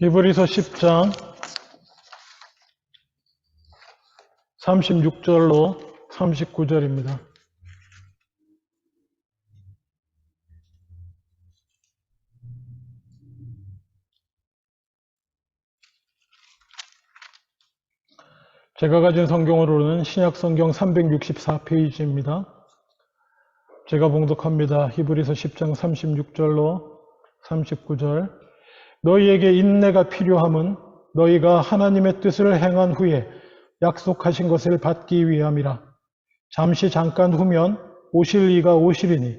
히브리서 10장 36절로 39절입니다. 제가 가진 성경으로는 신약성경 364페이지입니다. 제가 봉독합니다. 히브리서 10장 36절로 39절. 너희에게 인내가 필요함은 너희가 하나님의 뜻을 행한 후에 약속하신 것을 받기 위함이라. 잠시 잠깐 후면 오실 이가 오시리니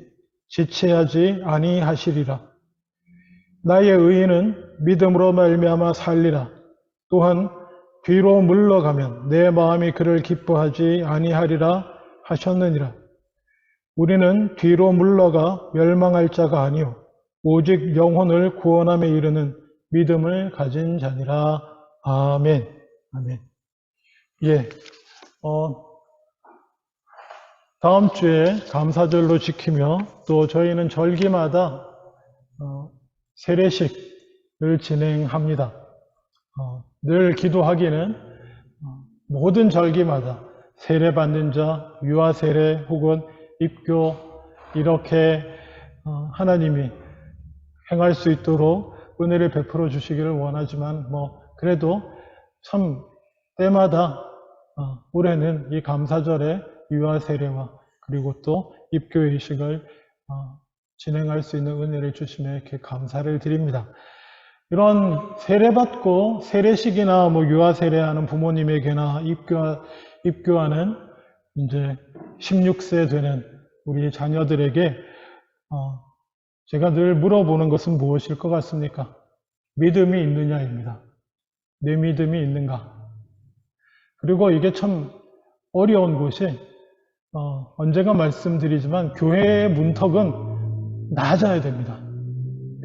지체하지 아니하시리라. 나의 의인은 믿음으로 말미암아 살리라. 또한 뒤로 물러가면 내 마음이 그를 기뻐하지 아니하리라 하셨느니라. 우리는 뒤로 물러가 멸망할 자가 아니요 오직 영혼을 구원함에 이르는 믿음을 가진 자니라. 아멘. 아멘. 예. 다음 주에 감사절로 지키며 또 저희는 절기마다 세례식을 진행합니다. 늘 기도하기는 모든 절기마다 세례받는 자, 유아세례 혹은 입교 이렇게 하나님이 행할 수 있도록 은혜를 베풀어 주시기를 원하지만 그래도 참 때마다 올해는 이 감사절에 유아세례와 그리고 또 입교의식을 진행할 수 있는 은혜를 주심에 이렇게 감사를 드립니다. 이런 세례받고 세례식이나 유아세례하는 부모님에게나 입교하는 이제 16세 되는 우리 자녀들에게 제가 늘 물어보는 것은 무엇일 것 같습니까? 믿음이 있느냐입니다. 내 믿음이 있는가? 그리고 이게 참 어려운 것이 언제가 말씀드리지만 교회의 문턱은 낮아야 됩니다.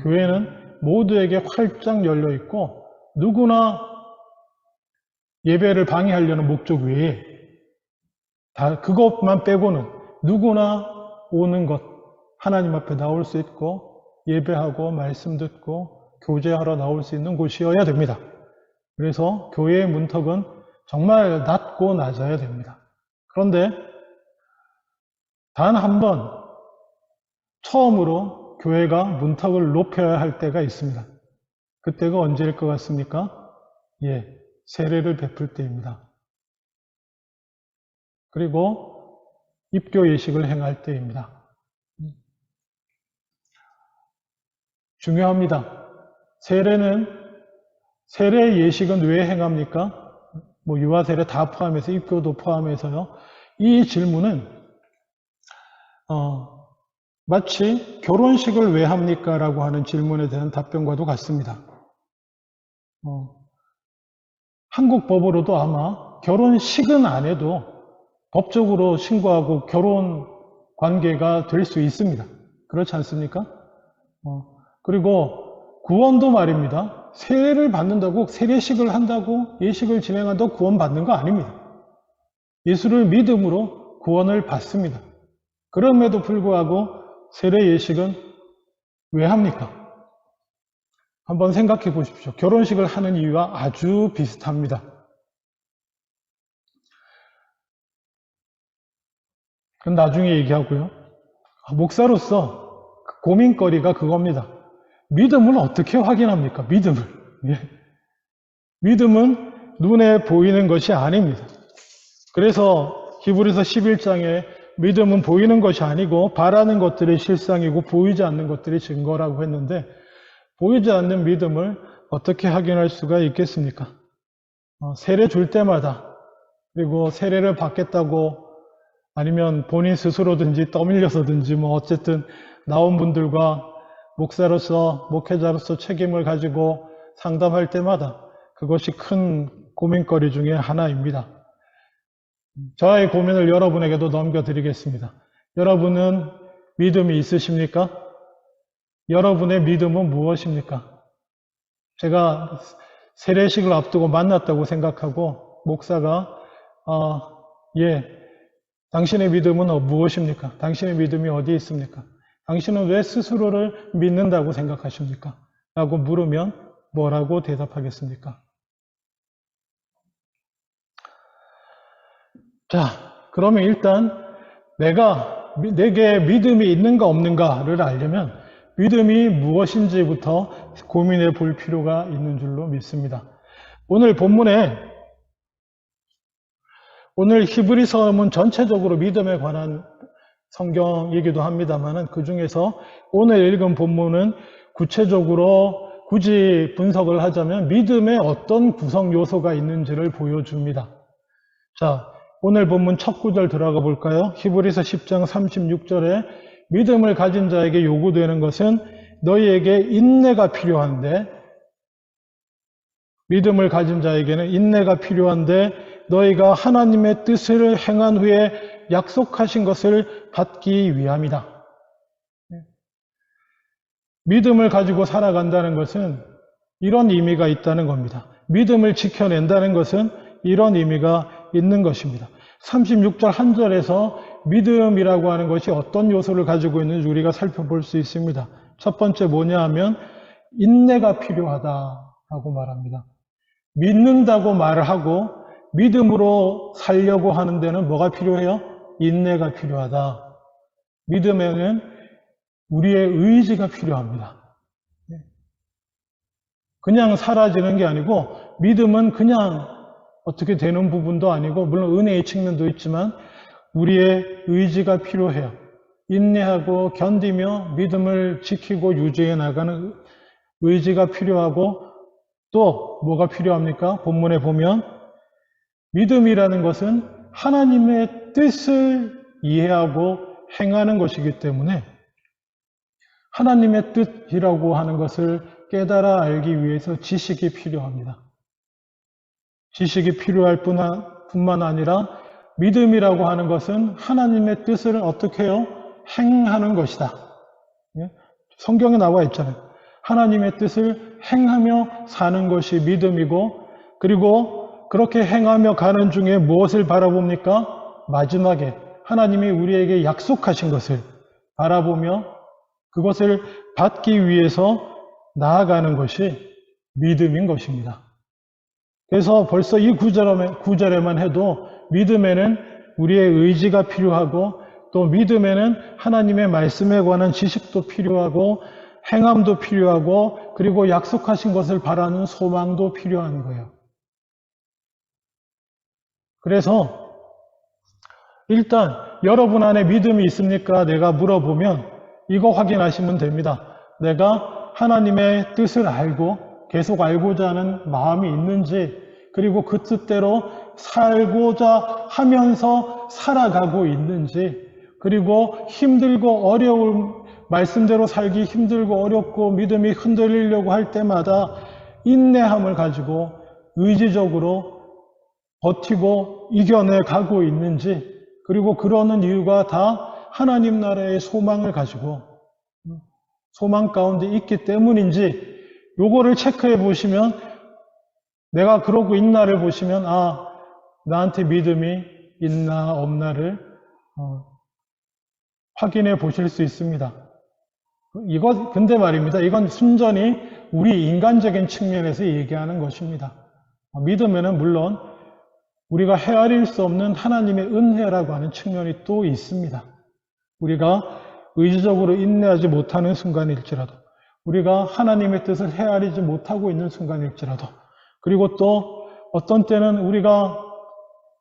교회는 모두에게 활짝 열려 있고 누구나 예배를 방해하려는 목적 외에 다 그것만 빼고는 누구나 오는 것 하나님 앞에 나올 수 있고 예배하고 말씀 듣고 교제하러 나올 수 있는 곳이어야 됩니다. 그래서 교회의 문턱은 정말 낮고 낮아야 됩니다. 그런데 단 한 번 처음으로 교회가 문턱을 높여야 할 때가 있습니다. 그때가 언제일 것 같습니까? 예, 세례를 베풀 때입니다. 그리고 입교 예식을 행할 때입니다. 중요합니다. 세례 예식은 왜 행합니까? 유아세례 다 포함해서 입교도 포함해서요. 이 질문은 마치 결혼식을 왜 합니까? 라고 하는 질문에 대한 답변과도 같습니다. 한국 법으로도 아마 결혼식은 안 해도 법적으로 신고하고 결혼 관계가 될 수 있습니다. 그렇지 않습니까? 그리고 구원도 말입니다. 세례를 받는다고 세례식을 한다고 예식을 진행한다고 구원받는 거 아닙니다. 예수를 믿음으로 구원을 받습니다. 그럼에도 불구하고 세례 예식은 왜 합니까? 한번 생각해 보십시오. 결혼식을 하는 이유와 아주 비슷합니다. 그건 나중에 얘기하고요. 목사로서 고민거리가 그겁니다. 믿음을 어떻게 확인합니까? 믿음을. 예. 믿음은 눈에 보이는 것이 아닙니다. 그래서 히브리서 11장에 믿음은 보이는 것이 아니고 바라는 것들이 실상이고 보이지 않는 것들이 증거라고 했는데 보이지 않는 믿음을 어떻게 확인할 수가 있겠습니까? 세례 줄 때마다 그리고 세례를 받겠다고 아니면 본인 스스로든지 떠밀려서든지 어쨌든 나온 분들과 목사로서 목회자로서 책임을 가지고 상담할 때마다 그것이 큰 고민거리 중에 하나입니다. 저의 고민을 여러분에게도 넘겨드리겠습니다. 여러분은 믿음이 있으십니까? 여러분의 믿음은 무엇입니까? 제가 세례식을 앞두고 만났다고 생각하고 목사가 당신의 믿음은 무엇입니까? 당신의 믿음이 어디에 있습니까? 당신은 왜 스스로를 믿는다고 생각하십니까? 라고 물으면 뭐라고 대답하겠습니까? 자, 그러면 일단 내게 믿음이 있는가 없는가를 알려면 믿음이 무엇인지부터 고민해 볼 필요가 있는 줄로 믿습니다. 오늘 히브리서는 전체적으로 믿음에 관한 성경이기도 합니다만 그 중에서 오늘 읽은 본문은 구체적으로 굳이 분석을 하자면 믿음에 어떤 구성 요소가 있는지를 보여줍니다. 자, 오늘 본문 첫 구절 들어가 볼까요? 히브리서 10장 36절에 믿음을 가진 자에게 요구되는 것은 너희에게 인내가 필요한데, 믿음을 가진 자에게는 인내가 필요한데 너희가 하나님의 뜻을 행한 후에 약속하신 것을 받기 위함이다. 믿음을 가지고 살아간다는 것은 이런 의미가 있다는 겁니다. 믿음을 지켜낸다는 것은 이런 의미가 있는 것입니다. 36절 한 절에서 믿음이라고 하는 것이 어떤 요소를 가지고 있는지 우리가 살펴볼 수 있습니다. 첫 번째 뭐냐 하면 인내가 필요하다라고 말합니다. 믿는다고 말을 하고 믿음으로 살려고 하는 데는 뭐가 필요해요? 인내가 필요하다. 믿음에는 우리의 의지가 필요합니다. 그냥 사라지는 게 아니고 믿음은 그냥 어떻게 되는 부분도 아니고 물론 은혜의 측면도 있지만 우리의 의지가 필요해요. 인내하고 견디며 믿음을 지키고 유지해 나가는 의지가 필요하고 또 뭐가 필요합니까? 본문에 보면 믿음이라는 것은 하나님의 뜻을 이해하고 행하는 것이기 때문에 하나님의 뜻이라고 하는 것을 깨달아 알기 위해서 지식이 필요합니다. 지식이 필요할 뿐만 아니라 믿음이라고 하는 것은 하나님의 뜻을 어떻게 해요? 행하는 것이다. 성경에 나와 있잖아요. 하나님의 뜻을 행하며 사는 것이 믿음이고 그리고 그렇게 행하며 가는 중에 무엇을 바라봅니까? 마지막에 하나님이 우리에게 약속하신 것을 바라보며 그것을 받기 위해서 나아가는 것이 믿음인 것입니다. 그래서 벌써 이 구절에만 해도 믿음에는 우리의 의지가 필요하고 또 믿음에는 하나님의 말씀에 관한 지식도 필요하고 행함도 필요하고 그리고 약속하신 것을 바라는 소망도 필요한 거예요. 그래서 일단 여러분 안에 믿음이 있습니까? 내가 물어보면 이거 확인하시면 됩니다. 내가 하나님의 뜻을 알고 계속 알고자 하는 마음이 있는지 그리고 그 뜻대로 살고자 하면서 살아가고 있는지 그리고 힘들고 어려운 말씀대로 살기 힘들고 어렵고 믿음이 흔들리려고 할 때마다 인내함을 가지고 의지적으로 버티고 이겨내 가고 있는지 그리고 그러는 이유가 다 하나님 나라의 소망을 가지고 소망 가운데 있기 때문인지 요거를 체크해 보시면 내가 그러고 있나를 보시면 나한테 믿음이 있나 없나를 확인해 보실 수 있습니다. 근데 말입니다. 이건 순전히 우리 인간적인 측면에서 얘기하는 것입니다. 믿음에는 물론 우리가 헤아릴 수 없는 하나님의 은혜라고 하는 측면이 또 있습니다. 우리가 의지적으로 인내하지 못하는 순간일지라도 우리가 하나님의 뜻을 헤아리지 못하고 있는 순간일지라도 그리고 또 어떤 때는 우리가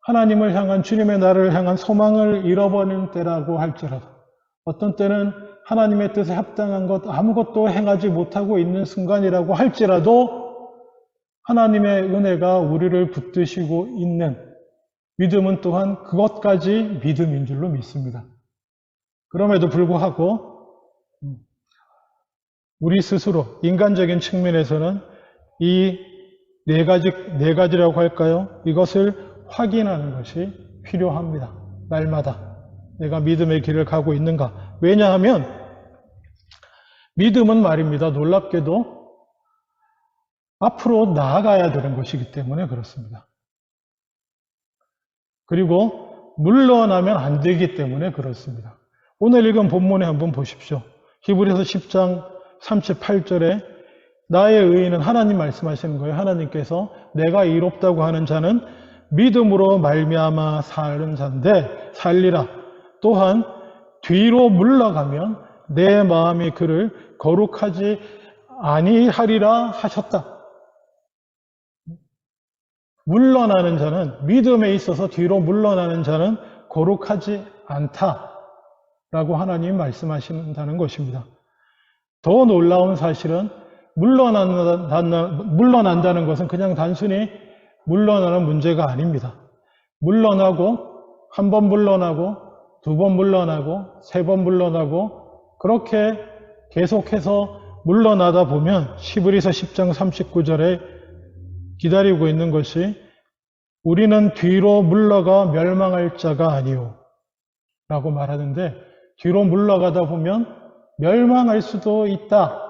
하나님을 향한 주님의 나라를 향한 소망을 잃어버리는 때라고 할지라도 어떤 때는 하나님의 뜻에 합당한 것 아무것도 행하지 못하고 있는 순간이라고 할지라도 하나님의 은혜가 우리를 붙드시고 있는 믿음은 또한 그것까지 믿음인 줄로 믿습니다. 그럼에도 불구하고 우리 스스로 인간적인 측면에서는 이 네 가지라고 할까요? 이것을 확인하는 것이 필요합니다. 날마다 내가 믿음의 길을 가고 있는가? 왜냐하면 믿음은 말입니다. 놀랍게도 앞으로 나아가야 되는 것이기 때문에 그렇습니다. 그리고 물러나면 안 되기 때문에 그렇습니다. 오늘 읽은 본문에 한번 보십시오. 히브리서 10장 38절에 나의 의인은 하나님 말씀하시는 거예요. 하나님께서 내가 의롭다고 하는 자는 믿음으로 말미암아 사는 자인데 살리라. 또한 뒤로 물러가면 내 마음이 그를 거룩하지 아니하리라 하셨다. 물러나는 자는, 믿음에 있어서 뒤로 물러나는 자는 거룩하지 않다라고 하나님 말씀하신다는 것입니다. 더 놀라운 사실은 물러난다는 것은 그냥 단순히 물러나는 문제가 아닙니다. 물러나고, 한 번 물러나고, 두 번 물러나고, 세 번 물러나고, 그렇게 계속해서 물러나다 보면 히브리서 10장 39절에 기다리고 있는 것이 우리는 뒤로 물러가 멸망할 자가 아니오 라고 말하는데, 뒤로 물러가다 보면 멸망할 수도 있다.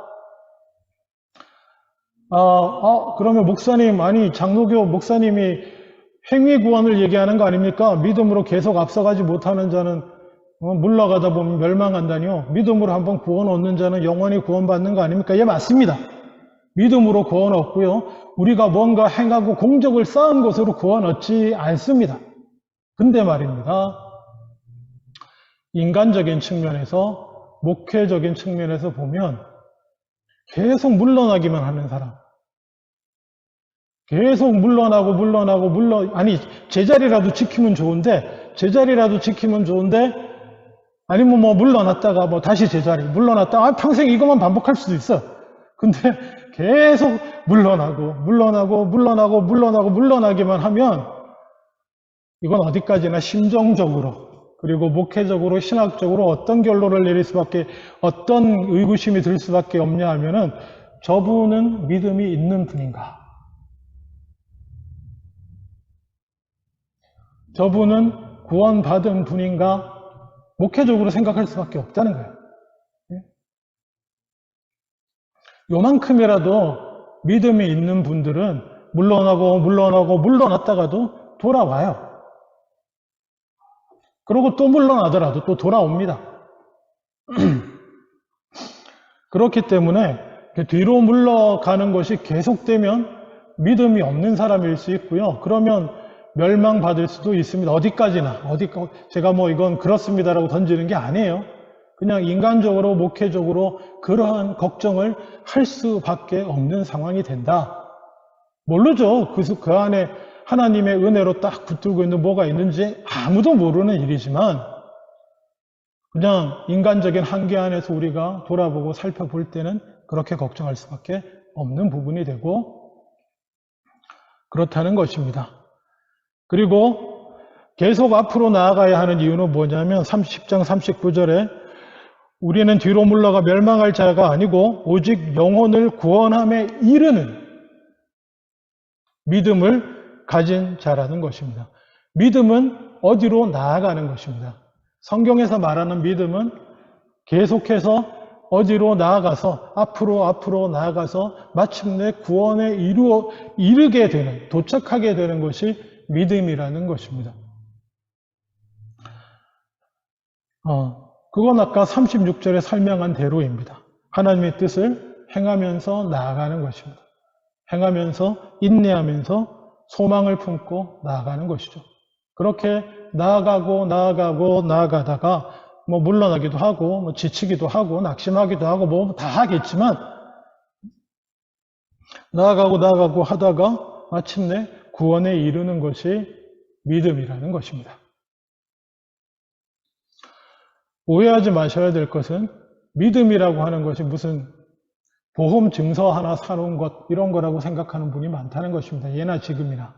그러면 목사님, 아니 장로교 목사님이 행위구원을 얘기하는 거 아닙니까? 믿음으로 계속 앞서가지 못하는 자는 물러가다 보면 멸망한다니요. 믿음으로 한번 구원 얻는 자는 영원히 구원받는 거 아닙니까? 예, 맞습니다. 믿음으로 구원 얻고요. 우리가 뭔가 행하고 공적을 쌓은 것으로 구원 얻지 않습니다. 근데 말입니다. 인간적인 측면에서, 목회적인 측면에서 보면 계속 물러나기만 하는 사람. 계속 물러나고, 아니, 제자리라도 지키면 좋은데, 아니면 물러났다가 다시 제자리, 물러났다가, 평생 이것만 반복할 수도 있어. 근데 계속 물러나기만 하면, 이건 어디까지나 심정적으로, 그리고 목회적으로, 신학적으로 어떤 결론을 내릴 수밖에, 어떤 의구심이 들 수밖에 없냐 하면은, 저분은 믿음이 있는 분인가? 저분은 구원받은 분인가? 목회적으로 생각할 수밖에 없다는 거예요. 요만큼이라도 믿음이 있는 분들은 물러났다가도 돌아와요. 그리고 또 물러나더라도 또 돌아옵니다. 그렇기 때문에 뒤로 물러가는 것이 계속되면 믿음이 없는 사람일 수 있고요. 그러면 멸망받을 수도 있습니다. 어디까지나. 제가 이건 그렇습니다라고 던지는 게 아니에요. 그냥 인간적으로, 목회적으로 그러한 걱정을 할 수밖에 없는 상황이 된다. 모르죠. 그 안에 하나님의 은혜로 딱 붙들고 있는 뭐가 있는지 아무도 모르는 일이지만, 그냥 인간적인 한계 안에서 우리가 돌아보고 살펴볼 때는 그렇게 걱정할 수밖에 없는 부분이 되고, 그렇다는 것입니다. 그리고 계속 앞으로 나아가야 하는 이유는 뭐냐면 10장 39절에 우리는 뒤로 물러가 멸망할 자가 아니고 오직 영혼을 구원함에 이르는 믿음을 가진 자라는 것입니다. 믿음은 어디로 나아가는 것입니다. 성경에서 말하는 믿음은 계속해서 어디로 나아가서 앞으로 나아가서 마침내 구원에 이르게 되는, 도착하게 되는 것이 믿음이라는 것입니다. 그건 아까 36절에 설명한 대로입니다. 하나님의 뜻을 행하면서 나아가는 것입니다. 행하면서, 인내하면서 소망을 품고 나아가는 것이죠. 그렇게 나아가다가 물러나기도 하고 지치기도 하고 낙심하기도 하고 다 하겠지만, 나아가고 하다가 마침내 구원에 이르는 것이 믿음이라는 것입니다. 오해하지 마셔야 될 것은 믿음이라고 하는 것이 무슨 보험 증서 하나 사놓은 것, 이런 거라고 생각하는 분이 많다는 것입니다. 예나 지금이나.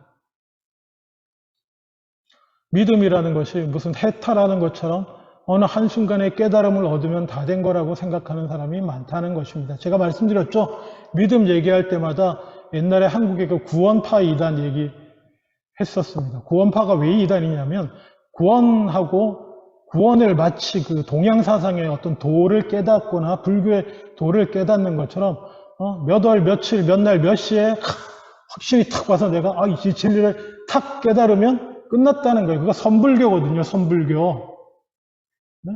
믿음이라는 것이 무슨 해탈하는 것처럼 어느 한순간에 깨달음을 얻으면 다 된 거라고 생각하는 사람이 많다는 것입니다. 제가 말씀드렸죠. 믿음 얘기할 때마다 옛날에 한국의 그 구원파 이단 얘기했었습니다. 구원파가 왜 이단이냐면, 구원을 마치 그 동양 사상의 어떤 도를 깨닫거나 불교의 도를 깨닫는 것처럼 몇 월, 며칠, 몇 날, 몇 시에 확신이 탁 와서 내가 이 진리를 탁 깨달으면 끝났다는 거예요. 그거 선불교거든요. 선불교. 네?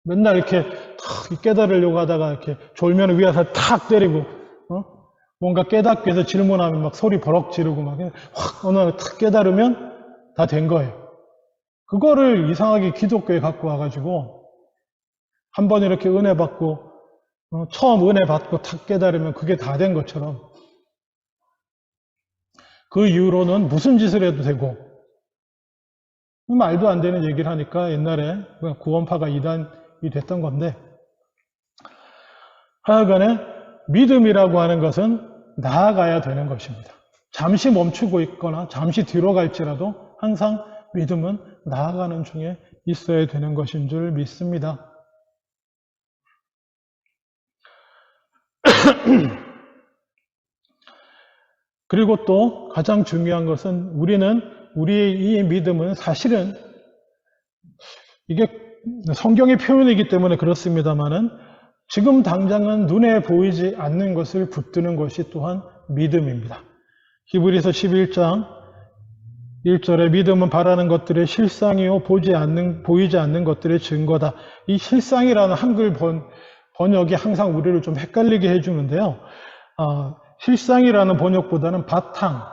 맨날 이렇게 탁 깨달으려고 하다가 이렇게 졸면 위에서 탁 때리고 뭔가 깨닫기 위해서 질문하면 막 소리 버럭 지르고 막 확 어느 날 탁 깨달으면 다 된 거예요. 그거를 이상하게 기독교에 갖고 와가지고 한 번 이렇게 은혜 받고 처음 은혜 받고 탁 깨달으면 그게 다 된 것처럼 그 이후로는 무슨 짓을 해도 되고 말도 안 되는 얘기를 하니까 옛날에 구원파가 이단이 됐던 건데 하여간에 믿음이라고 하는 것은 나아가야 되는 것입니다. 잠시 멈추고 있거나 잠시 뒤로 갈지라도 항상 믿음은 나아가는 중에 있어야 되는 것인 줄 믿습니다. 그리고 또 가장 중요한 것은 우리의 이 믿음은 사실은 이게 성경의 표현이기 때문에 그렇습니다만은 지금 당장은 눈에 보이지 않는 것을 붙드는 것이 또한 믿음입니다. 히브리서 11장 1절에 믿음은 바라는 것들의 실상이요 보이지 않는 것들의 증거다. 이 실상이라는 한글 번역이 항상 우리를 좀 헷갈리게 해주는데요. 실상이라는 번역보다는 바탕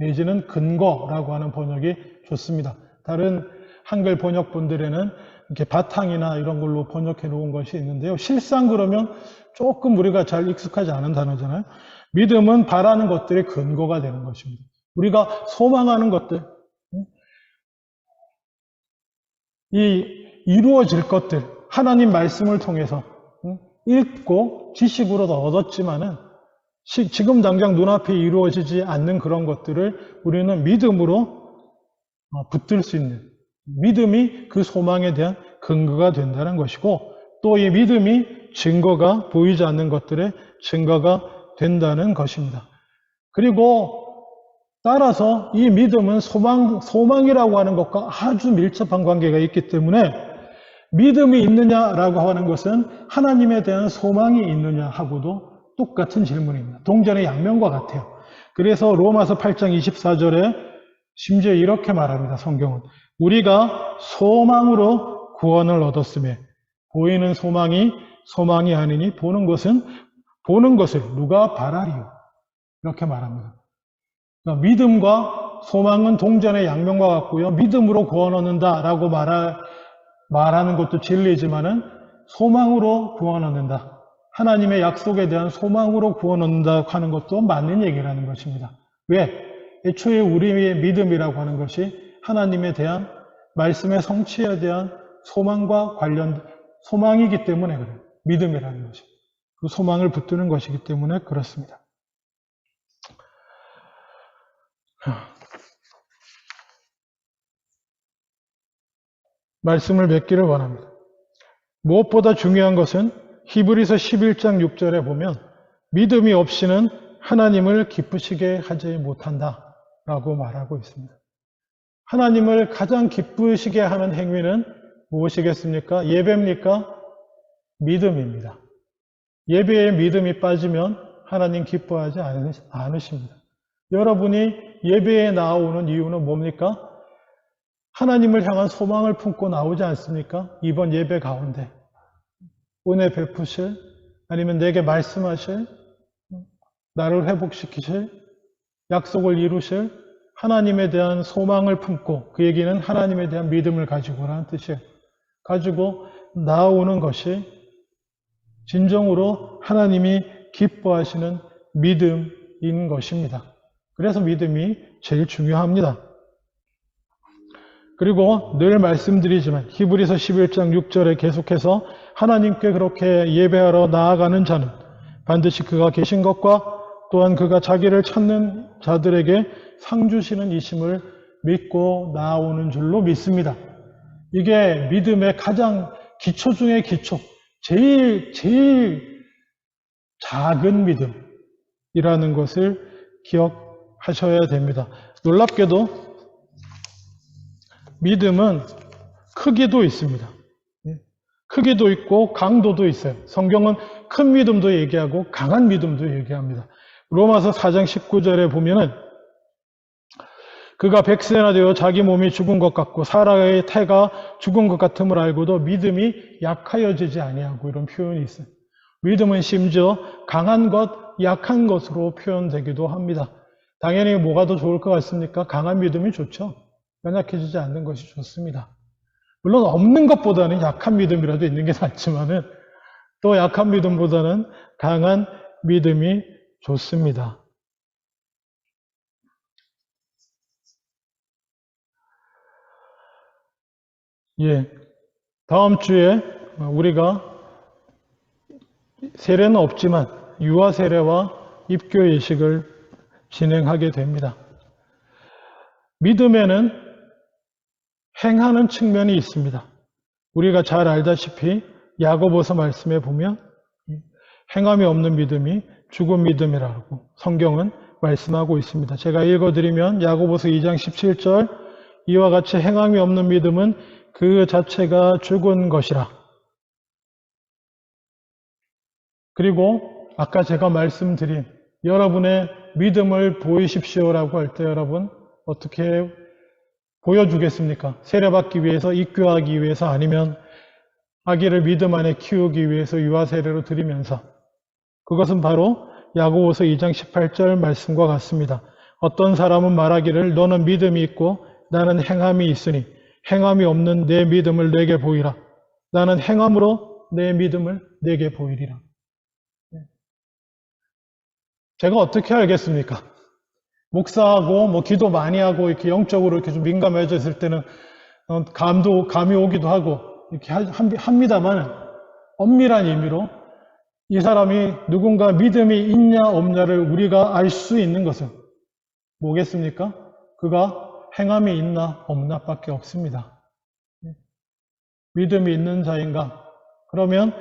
내지는 근거라고 하는 번역이 좋습니다. 다른 한글 번역본들에는 이렇게 바탕이나 이런 걸로 번역해 놓은 것이 있는데요. 실상 그러면 조금 우리가 잘 익숙하지 않은 단어잖아요. 믿음은 바라는 것들의 근거가 되는 것입니다. 우리가 소망하는 것들, 이 이루어질 것들, 하나님 말씀을 통해서 읽고 지식으로도 얻었지만은 지금 당장 눈앞에 이루어지지 않는 그런 것들을 우리는 믿음으로 붙들 수 있는 믿음이 그 소망에 대한 근거가 된다는 것이고 또 이 믿음이 증거가 보이지 않는 것들의 증거가 된다는 것입니다. 그리고 따라서 이 믿음은 소망이라고 하는 것과 아주 밀접한 관계가 있기 때문에 믿음이 있느냐라고 하는 것은 하나님에 대한 소망이 있느냐 하고도 똑같은 질문입니다. 동전의 양면과 같아요. 그래서 로마서 8장 24절에 심지어 이렇게 말합니다. 성경은 우리가 소망으로 구원을 얻었으며 보이는 소망이 아니니 보는 것을 누가 바라리요? 이렇게 말합니다. 그러니까 믿음과 소망은 동전의 양면과 같고요. 믿음으로 구원 얻는다라고 말하는 것도 진리지만은 소망으로 구원 얻는다. 하나님의 약속에 대한 소망으로 구원 얻는다 하는 것도 맞는 얘기라는 것입니다. 왜? 애초에 우리의 믿음이라고 하는 것이 하나님에 대한 말씀의 성취에 대한 소망과 소망이기 때문에 그래요. 믿음이라는 것이. 그 소망을 붙드는 것이기 때문에 그렇습니다. 말씀을 맺기를 원합니다. 무엇보다 중요한 것은 히브리서 11장 6절에 보면 믿음이 없이는 하나님을 기쁘시게 하지 못한다 라고 말하고 있습니다. 하나님을 가장 기쁘시게 하는 행위는 무엇이겠습니까? 예배입니까? 믿음입니다. 예배에 믿음이 빠지면 하나님 기뻐하지 않으십니다. 여러분이 예배에 나오는 이유는 뭡니까? 하나님을 향한 소망을 품고 나오지 않습니까? 이번 예배 가운데 은혜 베푸실, 아니면 내게 말씀하실, 나를 회복시키실, 약속을 이루실 하나님에 대한 소망을 품고 그 얘기는 하나님에 대한 믿음을 가지고라는 뜻이에요. 가지고 나오는 것이 진정으로 하나님이 기뻐하시는 믿음인 것입니다. 그래서 믿음이 제일 중요합니다. 그리고 늘 말씀드리지만 히브리서 11장 6절에 계속해서 하나님께 그렇게 예배하러 나아가는 자는 반드시 그가 계신 것과 또한 그가 자기를 찾는 자들에게 상 주시는 이심을 믿고 나아오는 줄로 믿습니다. 이게 믿음의 가장 기초 중의 기초, 제일 작은 믿음이라는 것을 기억하셔야 됩니다. 놀랍게도 믿음은 크기도 있습니다. 크기도 있고 강도도 있어요. 성경은 큰 믿음도 얘기하고 강한 믿음도 얘기합니다. 로마서 4장 19절에 보면은 그가 100세나 되어 자기 몸이 죽은 것 같고 사라의 태가 죽은 것 같음을 알고도 믿음이 약하여지지 아니하고 이런 표현이 있어요. 믿음은 심지어 강한 것, 약한 것으로 표현되기도 합니다. 당연히 뭐가 더 좋을 것 같습니까? 강한 믿음이 좋죠. 연약해지지 않는 것이 좋습니다. 물론 없는 것보다는 약한 믿음이라도 있는 게 낫지만은 또 약한 믿음보다는 강한 믿음이 좋습니다. 예. 다음 주에 우리가 세례는 없지만 유아 세례와 입교 예식을 진행하게 됩니다. 믿음에는 행하는 측면이 있습니다. 우리가 잘 알다시피 야고보서 말씀에 보면 행함이 없는 믿음이 죽은 믿음이라고 성경은 말씀하고 있습니다. 제가 읽어드리면 야고보서 2장 17절 이와 같이 행함이 없는 믿음은 그 자체가 죽은 것이라. 그리고 아까 제가 말씀드린 여러분의 믿음을 보이십시오라고 할 때 여러분 어떻게 보여주겠습니까? 세례받기 위해서, 입교하기 위해서, 아니면 아기를 믿음 안에 키우기 위해서 유아 세례로 드리면서, 그것은 바로 야고보서 2장 18절 말씀과 같습니다. 어떤 사람은 말하기를 너는 믿음이 있고 나는 행함이 있으니 행함이 없는 내 믿음을 내게 보이라. 나는 행함으로 내 믿음을 내게 보이리라. 제가 어떻게 알겠습니까? 목사하고 기도 많이 하고 이렇게 영적으로 이렇게 좀 민감해져 있을 때는 감이 오기도 하고 이렇게 합니다만, 엄밀한 의미로 이 사람이 누군가 믿음이 있냐 없냐를 우리가 알 수 있는 것은 뭐겠습니까? 그가 행함이 있나 없나 밖에 없습니다. 믿음이 있는 자인가? 그러면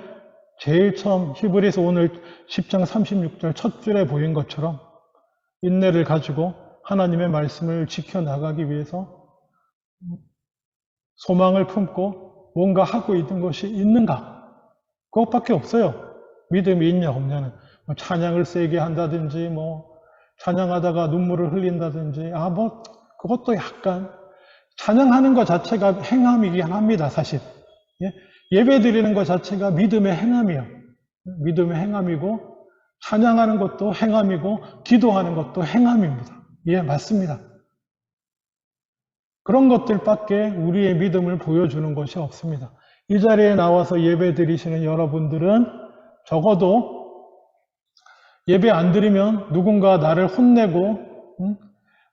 제일 처음 히브리서 오늘 10장 36절 첫 줄에 보인 것처럼 인내를 가지고 하나님의 말씀을 지켜나가기 위해서 소망을 품고 뭔가 하고 있는 것이 있는가? 그것밖에 없어요. 믿음이 있냐 없냐는. 찬양을 세게 한다든지 찬양하다가 눈물을 흘린다든지 그것도 약간 찬양하는 것 자체가 행함이긴 합니다. 사실 예배 드리는 것 자체가 믿음의 행함이에요. 믿음의 행함이고 찬양하는 것도 행함이고 기도하는 것도 행함입니다. 예, 맞습니다. 그런 것들밖에 우리의 믿음을 보여주는 것이 없습니다. 이 자리에 나와서 예배 드리시는 여러분들은 적어도 예배 안 드리면 누군가 나를 혼내고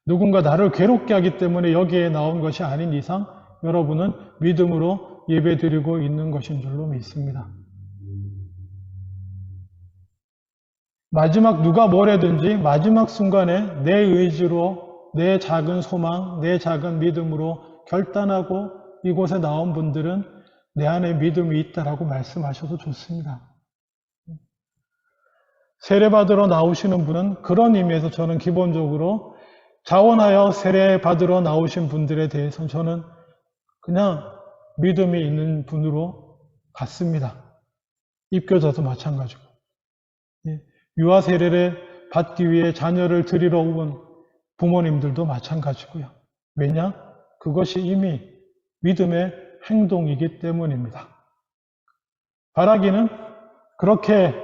누군가 나를 괴롭게 하기 때문에 여기에 나온 것이 아닌 이상 여러분은 믿음으로 예배 드리고 있는 것인 줄로 믿습니다. 마지막 누가 뭐래든지 마지막 순간에 내 의지로, 내 작은 소망, 내 작은 믿음으로 결단하고 이곳에 나온 분들은 내 안에 믿음이 있다라고 말씀하셔도 좋습니다. 세례받으러 나오시는 분은 그런 의미에서 저는 기본적으로 자원하여 세례받으러 나오신 분들에 대해서는 저는 그냥 믿음이 있는 분으로 봤습니다. 입교자도 마찬가지고. 유아 세례를 받기 위해 자녀를 드리러 온 부모님들도 마찬가지고요. 왜냐? 그것이 이미 믿음의 행동이기 때문입니다. 바라기는 그렇게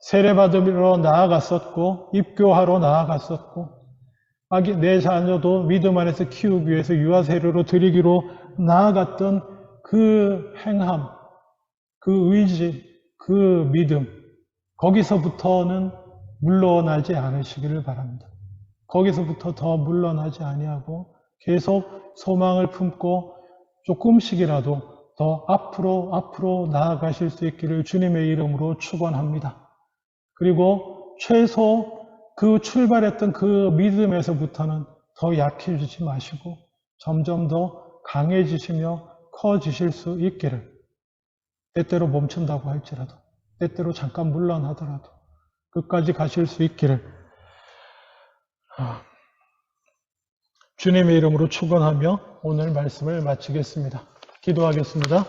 세례받으러 나아갔었고 입교하러 나아갔었고 내 자녀도 믿음 안에서 키우기 위해서 유아 세례로 드리기로 나아갔던 그 행함, 그 의지, 그 믿음, 거기서부터는 물러나지 않으시기를 바랍니다. 거기서부터 더 물러나지 아니하고 계속 소망을 품고 조금씩이라도 더 앞으로 나아가실 수 있기를 주님의 이름으로 축원합니다. 그리고 최소 그 출발했던 그 믿음에서부터는 더 약해지지 마시고 점점 더 강해지시며 커지실 수 있기를, 때때로 멈춘다고 할지라도, 때때로 잠깐 물러나더라도 끝까지 가실 수 있기를 주님의 이름으로 축원하며 오늘 말씀을 마치겠습니다. 기도하겠습니다.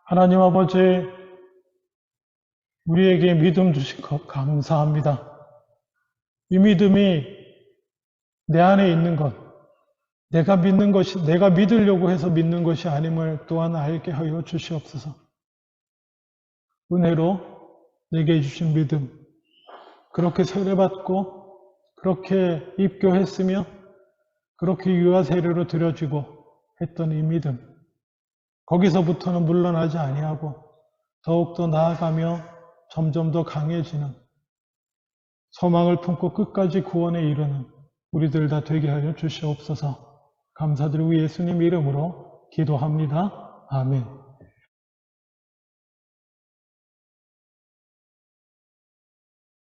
하나님 아버지, 우리에게 믿음 주신 것 감사합니다. 이 믿음이 내 안에 있는 것, 내가 믿으려고 해서 믿는 것이 아님을 또한 알게 하여 주시옵소서. 은혜로 내게 주신 믿음, 그렇게 세례받고 그렇게 입교했으며 그렇게 유아 세례로 드려지고 했던 이 믿음, 거기서부터는 물러나지 아니하고 더욱더 나아가며 점점 더 강해지는, 소망을 품고 끝까지 구원에 이르는 우리들 다 되게 하여 주시옵소서. 감사드리고 예수님 이름으로 기도합니다. 아멘.